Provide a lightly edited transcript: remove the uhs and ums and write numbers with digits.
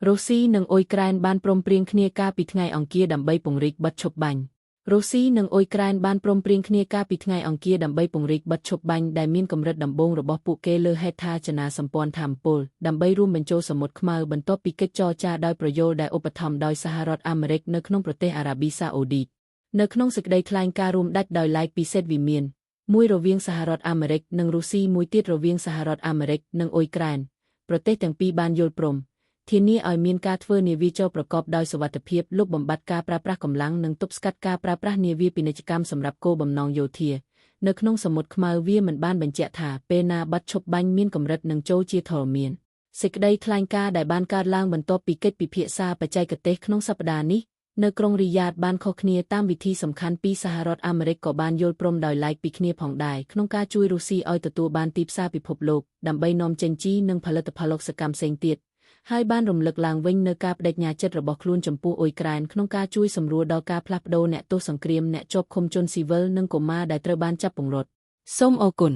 រុស្ស៊ីនិងអ៊ុយក្រែនបានព្រមព្រៀងគ្នាកាលពីថ្ងៃអង្គារដើម្បីពង្រីកបិទឈប់បាញ់រុស្ស៊ីនិងអ៊ុយក្រែនបានព្រមព្រៀងគ្នាកាលពីថ្ងៃអង្គារដើម្បីពង្រីកបិទឈប់បាញ់ដែលមានកម្រិតដំបូងរបស់ពួកគេលើហេដ្ឋារចនាសម្ព័ន្ធថាមពលដើម្បីរួមបញ្ចូលសមុទ្រខ្មៅបន្ទាប់ពីកិច្ចចរចាដោយប្រយោលដែលឧបត្ថម្ភដោយសហរដ្ឋអាមេរិកនៅក្នុងប្រទេសអារ៉ាប៊ីសាអូឌីតនៅក្នុងសេចក្តីថ្លែងការណ៍រួមដាច់ដោយឡែកពីសេតវិមានមួយរវាងសហរដ្ឋអាមេរិកនិងរុស្ស៊ីមួយទៀតរវាងសហរដ្ឋអាមេរិកនិងអ៊ុយក្រែនប្រទេសទាំងពីរបានយល់ព្រមធានាឲ្យមានការធ្វើនាវាចរប្រកបដោយសុវត្ថិភាពលុបបំបាត់ការប្រើប្រាស់កម្លាំងនិងទប់ស្កាត់ការប្រើប្រាស់នាវាពាណិជ្ជកម្មសម្រាប់គោលបំណងយោធានៅក្នុងសមុទ្រខ្មៅវាមិនបានបញ្ជាក់ថាពេលណាប័ណ្ណឈប់បាញ់មានកម្រិតនឹងចូលជាធរមានសេចក្តីថ្លែងការណ៍ដែលបានកើតឡើងបន្ទាប់ពីកិច្ចពិភាក្សាបច្ចេកទេសក្នុងសប្តាហ៍នេះនៅក្រុងរីយ៉ាតបានខុសគ្នាតាមវិធីសំខាន់ពីសហរដ្ឋអាមេរិកក៏បានយល់ព្រមដោយឡែកពីគ្នាផងដែរក្នុងការជួយរុស្ស៊ីឲ្យទទួលបានទីផ្សារពិភពលោកដើម្បីនាំចេញជីនិងផលិតផលកសិកម្មផ្សេងទៀតហើយបានរំលឹកឡើងវិញនូវការបដិញ្ញាចិត្តរបស់ខ្លួនចំពោះអ៊ុយក្រែនក្នុងការជួយសម្រួលដល់ការផ្លាស់ប្តូរអ្នកទោសសង្គ្រាមអ្នកជាប់ឃុំជនស៊ីវិលនិងកុមារដែលត្រូវបានចាប់ពង្រត់សូមអរគុណ